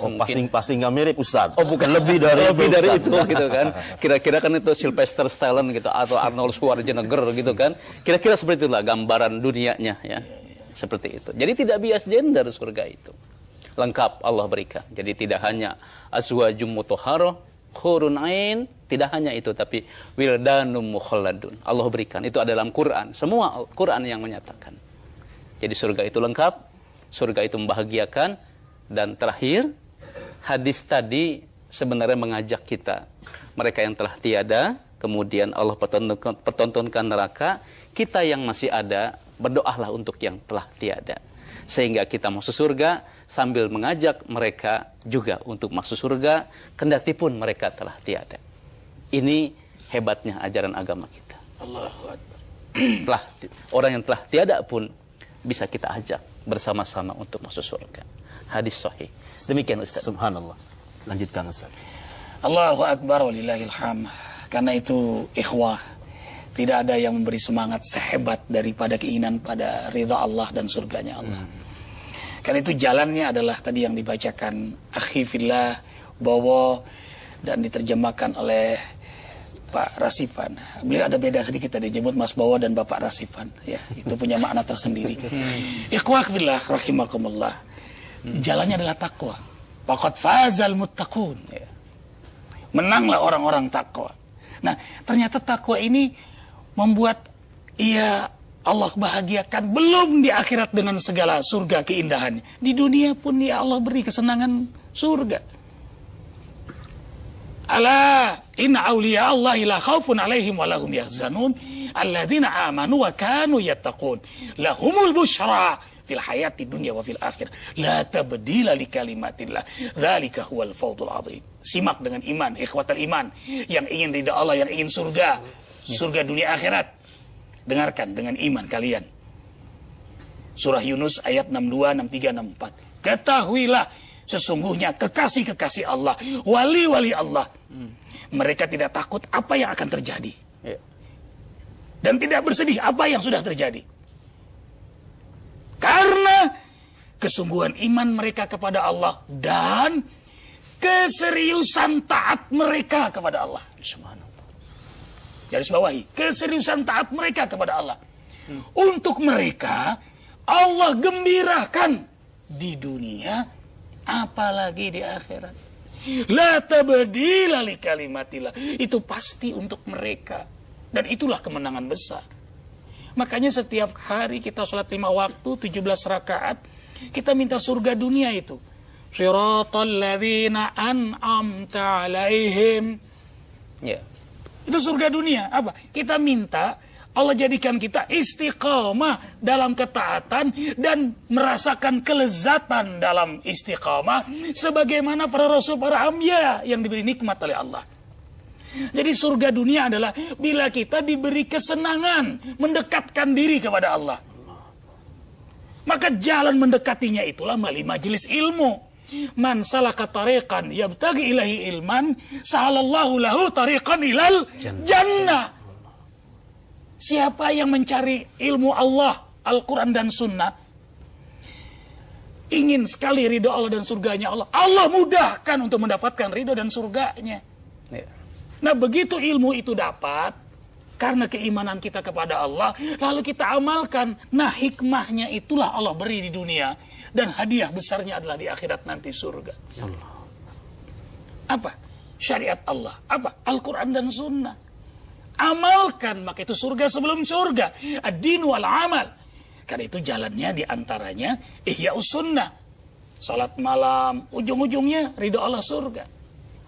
Pasti nggak mirip Ustaz. Oh bukan, lebih dari itu gitu kan. Kira-kira kan itu Sylvester Stallone gitu atau Arnold Schwarzenegger gitu kan. Kira-kira seperti itulah gambaran dunianya ya. Seperti itu. Jadi tidak bias gender surga itu. Lengkap Allah berikan. Jadi tidak hanya azwajum mutahharah, hurun ain, tidak hanya itu, tapi wildanum mukhalladun. Allah berikan. Itu ada dalam Quran. Semua Quran yang menyatakan. Jadi surga itu lengkap, surga itu membahagiakan, dan terakhir hadis tadi sebenarnya mengajak kita, mereka yang telah tiada, kemudian Allah pertontonkan neraka, kita yang masih ada berdoalah untuk yang telah tiada, sehingga kita masuk surga sambil mengajak mereka juga untuk masuk surga kendati pun mereka telah tiada. Ini hebatnya ajaran agama kita. Allahu Akbar. Orang yang telah tiada pun bisa kita ajak bersama-sama untuk masuk surga. Hadis sahih. Demikian Ustaz. Subhanallah. Lanjutkan Ustaz. Allahu Akbar walillahil hamd. Karena itu ikhwah, tidak ada yang memberi semangat sehebat daripada keinginan pada ridha Allah dan surganya Allah. Karena itu jalannya adalah tadi yang dibacakan akhi fillah Bowo dan diterjemahkan oleh Pak Rasifan. Beliau ada beda sedikit tadi, jemput Mas Bowo dan Bapak Rasifan. Ya, itu punya makna tersendiri. Ikhwah fillah rahimakumullah. Jalannya adalah takwa. Faqad fazal muttaqun. Menanglah orang-orang takwa. Nah, ternyata takwa ini membuat Allah bahagiakan belum di akhirat dengan segala surga keindahannya. Di dunia pun Allah beri kesenangan surga. Ala inna awliya Allahi la khawfun alaihim wa lahum yahzanun alladzina amanu wa kanu yattaqun lahumul busyra fil hayati dunya wa fil akhirah la tabdila li kalimatillah dzalika huwal fawzul azim. Simak dengan iman, ikhwatal iman, yang ingin ridha Allah, yang ingin surga dunia akhirat. Dengarkan dengan iman kalian. Surah Yunus ayat 62, 63, 64. Ketahuilah sesungguhnya kekasih-kekasih Allah, wali-wali Allah, mereka tidak takut apa yang akan terjadi, dan tidak bersedih apa yang sudah terjadi, karena kesungguhan iman mereka kepada Allah dan keseriusan taat mereka kepada Allah. Garis bawahi, keseriusan taat mereka kepada Allah. Untuk mereka Allah gembirakan di dunia, apalagi di akhirat. La tabdila li kalimatillah. Itu pasti untuk mereka, dan itulah kemenangan besar. Makanya setiap hari kita sholat 5 waktu 17 rakaat, kita minta surga dunia itu. Shiratal ladzina an'amta alaihim. Ya. Itu surga dunia. Apa? Kita minta Allah jadikan kita istiqamah dalam ketaatan dan merasakan kelezatan dalam istiqamah sebagaimana para rasul, para anbiya yang diberi nikmat oleh Allah. Jadi surga dunia adalah bila kita diberi kesenangan mendekatkan diri kepada Allah. Maka jalan mendekatinya itulah melalui majelis ilmu. Man salaka tariqan yabtaghi ilahi ilman sahalallahu lahu tariqan ilal jannah. Siapa yang mencari ilmu Allah, Al-Quran dan Sunnah, ingin sekali ridho Allah dan surganya Allah, Allah mudahkan untuk mendapatkan ridho dan surganya. Nah, begitu ilmu itu dapat karena keimanan kita kepada Allah, lalu kita amalkan. Nah, hikmahnya itulah Allah beri di dunia, dan hadiah besarnya adalah di akhirat nanti surga. Apa? Syariat Allah. Apa? Al-Quran dan Sunnah. Amalkan, maka itu surga sebelum surga. Ad-din wal amal. Karena itu jalannya diantaranya Ihya'us Sunnah. Salat malam, ujung-ujungnya ridho Allah surga.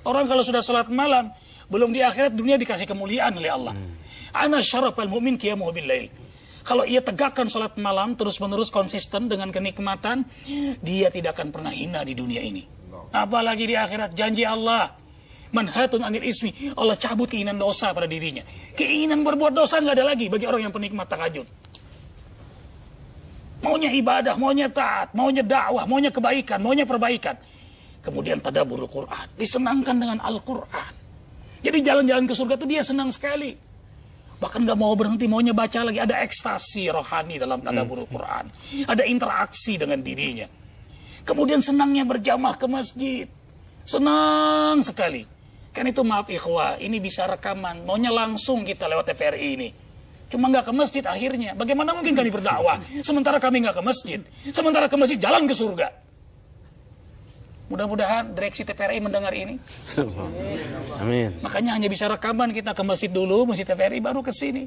Orang kalau sudah salat malam, belum di akhirat dunia dikasih kemuliaan oleh Allah. Ana syarafal mu'min qiyamuhu bil lail. Kalau ia tegakkan salat malam terus-menerus konsisten dengan kenikmatan, dia tidak akan pernah hina di dunia ini. Apalagi di akhirat, janji Allah, manhatun anil ismi, Allah cabut keinginan dosa pada dirinya. Keinginan berbuat dosa nggak ada lagi bagi orang yang penikmat tahajud. Maunya ibadah, maunya taat, maunya dakwah, maunya kebaikan, maunya perbaikan. Kemudian tadabbur Quran, disenangkan dengan Al-Quran. Jadi jalan-jalan ke surga itu dia senang sekali. Bahkan gak mau berhenti, maunya baca lagi. Ada ekstasi rohani dalam tadabbur Quran. Ada interaksi dengan dirinya. Kemudian senangnya berjamaah ke masjid. Senang sekali. Kan itu maaf ikhwah, ini bisa rekaman. Maunya langsung kita lewat TVRI ini. Cuma gak ke masjid akhirnya. Bagaimana mungkin kami berdakwah sementara kami gak ke masjid? Sementara ke masjid jalan ke surga. Mudah-mudahan direksi TVRI mendengar ini. Amin. Makanya hanya bisa rekaman, kita ke masjid dulu, masjid TVRI baru ke sini.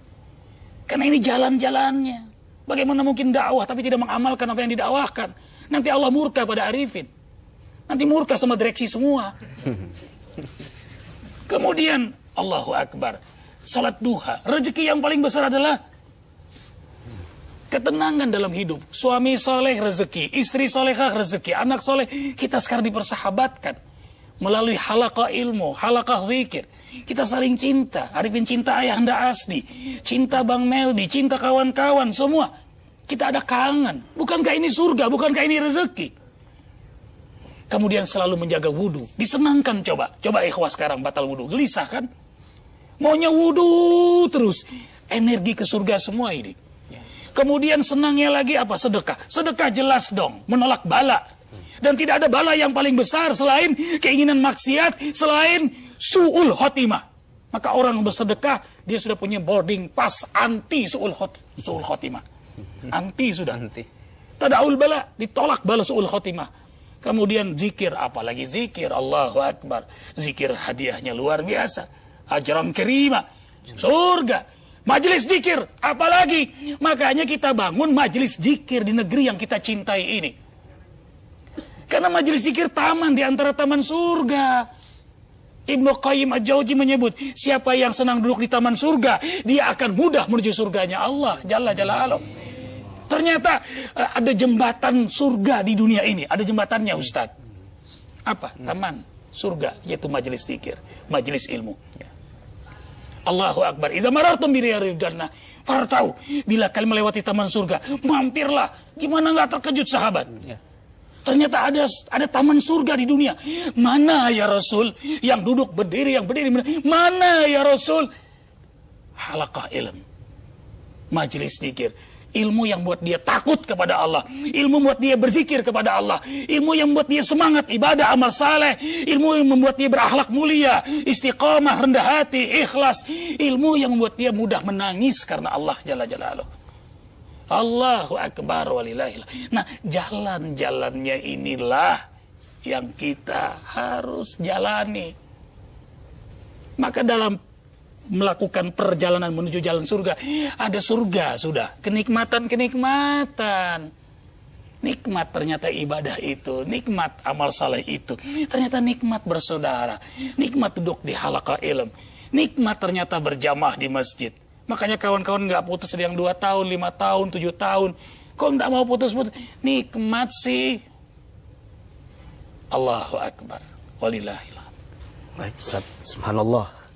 Karena ini jalan-jalannya. Bagaimana mungkin dakwah tapi tidak mengamalkan apa yang didakwahkan? Nanti Allah murka pada arifin. Nanti murka sama direksi semua. Kemudian Allahu Akbar. Salat duha. Rezeki yang paling besar adalah ketenangan dalam hidup. Suami soleh rezeki, istri solehah rezeki, anak soleh. Kita sekarang dipersahabatkan melalui halaqah ilmu, halaqah zikir. Kita saling cinta. Arifin cinta Ayahanda Asdi, cinta Bang Meldi, cinta kawan-kawan semua. Kita ada kangen. Bukankah ini surga? Bukankah ini rezeki? Kemudian selalu menjaga wudu. Disenangkan coba. Coba ikhwas sekarang batal wudu. Gelisah kan? Maunya wudu terus. Energi ke surga semua ini. Kemudian senangnya lagi apa? Sedekah. Sedekah jelas dong, menolak bala. Dan tidak ada bala yang paling besar selain keinginan maksiat, selain su'ul khotimah. Maka orang bersedekah, dia sudah punya boarding pass anti su'ul khotimah. Anti sudah. Tada'ul bala, ditolak bala su'ul khotimah. Kemudian zikir, apalagi zikir, Allahu Akbar. Zikir hadiahnya luar biasa. Ajran karimah, surga. Majelis zikir, apalagi. Makanya kita bangun majelis zikir di negeri yang kita cintai ini. Karena majelis zikir taman di antara taman surga. Ibnu Qayyim Al-Jauzi menyebut, siapa yang senang duduk di taman surga, dia akan mudah menuju surganya Allah Jalla Jalaluh. Ternyata ada jembatan surga di dunia ini. Ada jembatannya Ustaz. Apa? Taman surga, yaitu majelis zikir, majelis ilmu. Allahu Akbar. Idza marartum bi riyadil jannah fartau. Bila kalian melewati taman surga, mampirlah. Gimana enggak terkejut sahabat? Ternyata ada taman surga di dunia. Mana ya Rasul? Yang duduk berdiri, yang berdiri. Mana ya Rasul? Halaqah ilm. Majelis zikir. Ilmu yang buat dia takut kepada Allah. Ilmu membuat dia berzikir kepada Allah. Ilmu yang membuat dia semangat ibadah amal saleh. Ilmu yang membuat dia berakhlak mulia, istiqamah, rendah hati, ikhlas. Ilmu yang membuat dia mudah menangis karena Allah Jalla Jalaluh. Allahu Akbar walillahil. Nah, jalan-jalannya inilah yang kita harus jalani. Maka dalam melakukan perjalanan menuju jalan surga, ada surga sudah, kenikmatan-kenikmatan. Nikmat ternyata ibadah itu, nikmat amal saleh itu, ternyata nikmat bersaudara, nikmat duduk di halaqah ilm, nikmat ternyata berjamaah di masjid. Makanya kawan-kawan nggak putus yang 2 tahun, 5 tahun, 7 tahun, kok nggak mau putus-putus? Nikmat sih. Allahu Akbar, walillahilhamd. Baik, Ustaz, subhanallah.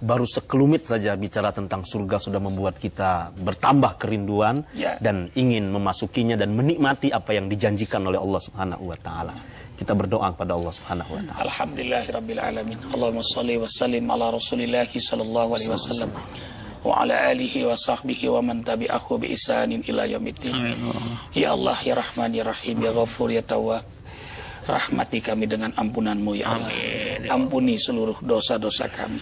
Baru sekelumit saja bicara tentang surga sudah membuat kita bertambah kerinduan dan ingin memasukinya dan menikmati apa yang dijanjikan oleh Allah Subhanahu wa taala. Kita berdoa kepada Allah Subhanahu wa taala. Alhamdulillahirabbil alamin. Allahumma shalli wa sallim ala Rasulillah sallallahu alaihi wasallam wa ala alihi wa sahbihi wa man tabi'ahu bi ihsanin ila yaumiddin. Ya Allah, ya Rahman, ya Rahim, ya Ghafur, ya Tawwab. Rahmati kami dengan ampunan-Mu ya Allah. Ampuni seluruh dosa-dosa kami.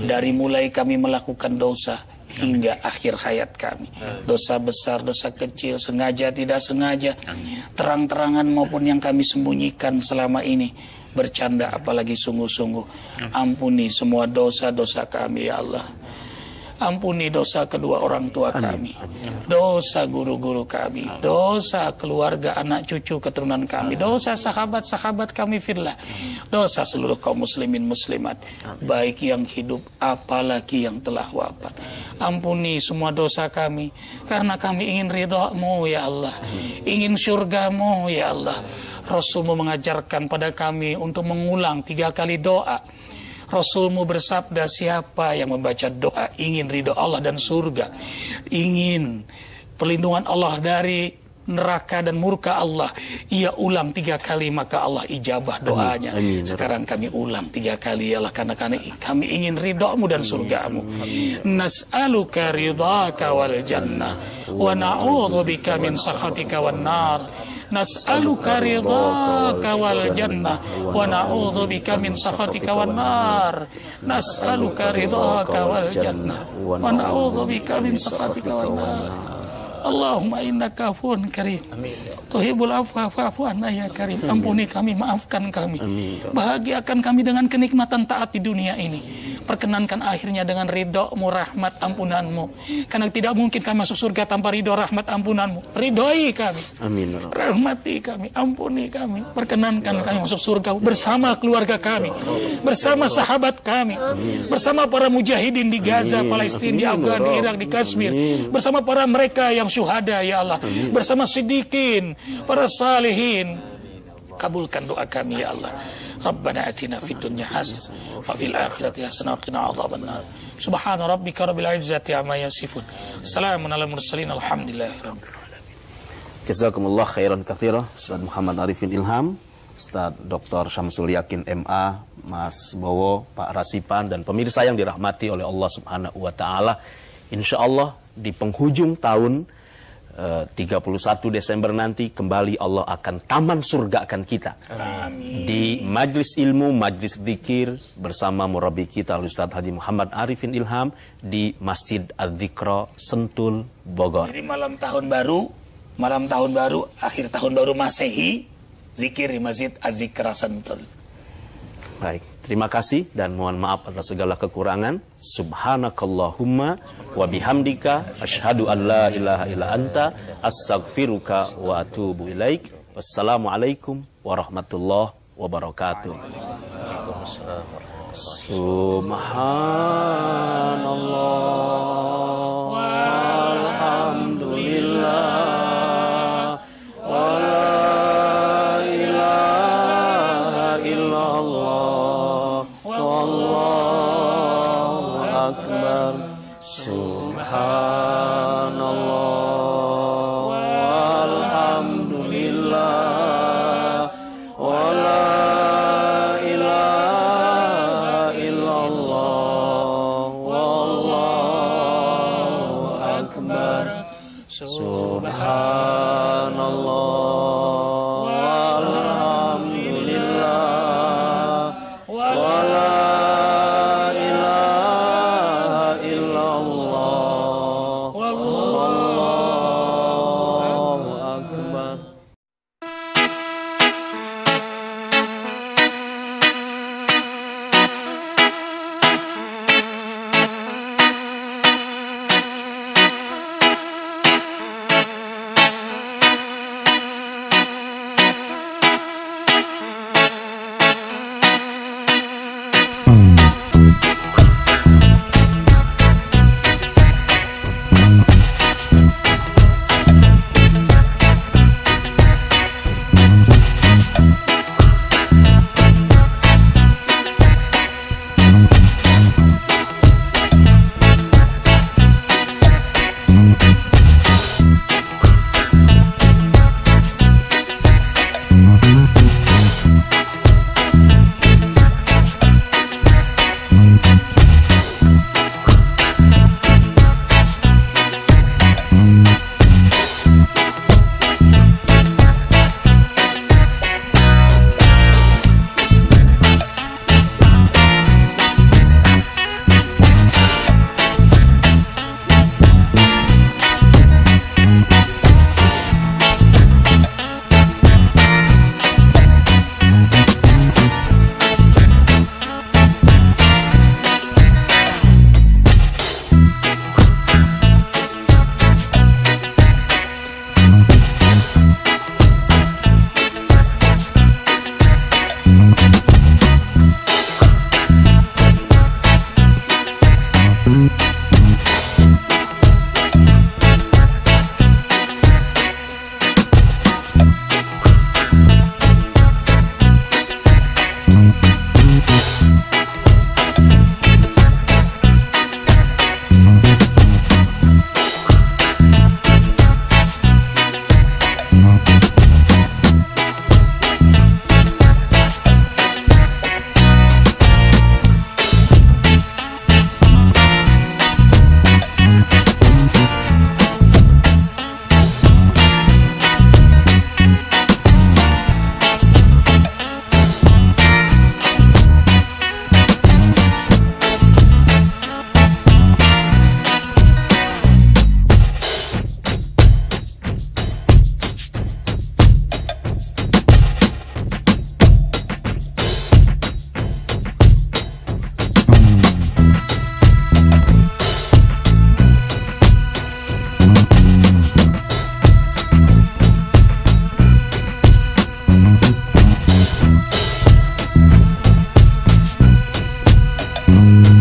Dari mulai kami melakukan dosa hingga akhir hayat kami. Dosa besar, dosa kecil, sengaja tidak sengaja, terang-terangan maupun yang kami sembunyikan selama ini, bercanda apalagi sungguh-sungguh. Ampuni semua dosa-dosa kami ya Allah. Ampuni dosa kedua orang tua kami, dosa guru-guru kami, dosa keluarga anak cucu keturunan kami, dosa sahabat-sahabat kami fillah, dosa seluruh kaum muslimin muslimat, baik yang hidup apalagi yang telah wafat. Ampuni semua dosa kami, karena kami ingin ridha-Mu ya Allah, ingin syurga-Mu ya Allah. Rasul-Mu mengajarkan pada kami untuk mengulang 3 kali doa. Rasul-Mu bersabda, siapa yang membaca doa ingin ridho Allah dan surga, ingin perlindungan Allah dari neraka dan murka Allah, ia ulang 3 kali maka Allah ijabah doanya. Amin. Sekarang kami ulang 3 kali ya Allah, karena kami ingin ridho-Mu dan surga-Mu. Nas'aluka ridhaka wal jannah wa na'udzubika min sakhatika wan nar. Nas'aluka ridhaka wal jannah wa na'udzubika min sakhatika wan nar. Nas'aluka ridhaka wal jannah wa na'udzubika min sakhatika wan nar. Allahumma innaka afuwun karim, tuhibbul afwa fa'fu anna ya karim. Ampuni kami, maafkan kami, bahagiakan kami dengan kenikmatan taat di dunia ini, perkenankan akhirnya dengan ridho-Mu, rahmat ampunan-Mu, karena tidak mungkin kami masuk surga tanpa ridho rahmat ampunan-Mu. Ridhoi kami, Amin. rahmati kami, ampuni kami, perkenankan kami masuk surga bersama keluarga kami, bersama sahabat kami, bersama para mujahidin di Gaza, Palestina, di Afgan, di Irak, di Kashmir, bersama para mereka yang syuhada ya Allah, bersama siddiqin, para salihin. Kabulkan doa kami ya Allah. Rabbana atina fid dunya hasanah wa fil akhirati hasanah wa qina adzabannar. Subhana rabbika rabbil izzati amma yasifun. Salamun alal mursalin, alhamdulillahi rabbil alamin. Jazakumullah khairan katsira Ustaz Muhammad Arifin Ilham, Ustaz Dr. Syamsul Yakin MA, Mas Bowo, Pak Rasipan, dan pemirsa yang dirahmati oleh Allah Subhanahu wa taala. Insyaallah di penghujung tahun 31 Desember nanti kembali Allah akan taman surgakan kita. Amin. Di majlis ilmu, majlis zikir bersama murabi kita Ustaz Haji Muhammad Arifin Ilham di Masjid Az-Zikra Sentul, Bogor. Jadi malam tahun baru, akhir tahun baru Masehi, zikir di Masjid Az-Zikra Sentul. Baik, terima kasih dan mohon maaf atas segala kekurangan. Subhanakallahumma wa bihamdika asyhadu an la ilaha illa anta astaghfiruka wa atubu ilaik. Wassalamualaikum warahmatullahi wabarakatuh. Subhanallah walhamdulillah wala ilaha illallah wallahu akbar. Subhanallah walhamdulillah wala ilaha illallah wallahu akbar. Subhanallah walhamdulillah wala ilaha illallah wallahu akbar. Thank